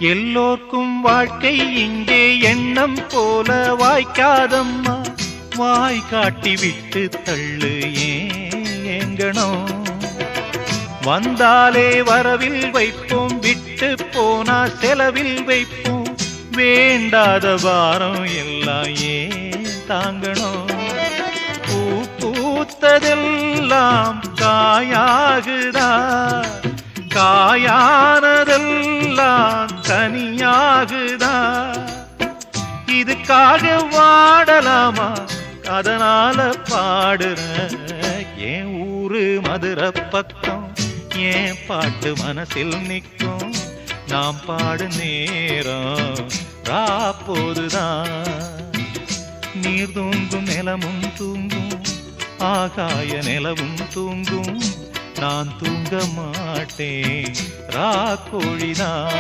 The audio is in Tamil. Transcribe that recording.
எல்லோர்க்கும் வாழ்க்கை இங்கே எண்ணம் போல வாய்க்காதம்மா. வாய் காட்டி விட்டு தள்ளு ஏங்கணும். வந்தாலே வரவில் வைப்போம், விட்டு போனா செலவில் வைப்போம். வேண்டாத பாரம் எல்லாம் ஏன் தாங்கணும். பூ பூத்ததெல்லாம் காயாகுதா, காயானதெல்லாம் கனியாகுதா. இதுக்காக வாடலாமா, அதனால பாடுற. என் ஊரு மதுரை பக்கம், என் பாட்டு மனசில் நிற்கும். நாம் பாடு நேரம் ராப்போதுதான். நீர் தூங்கும் நிலமும் தூங்கும், ஆகாய நிலவும் தூங்கும். நான் தூங்க மாட்டேன் ராக்கோழிதான்.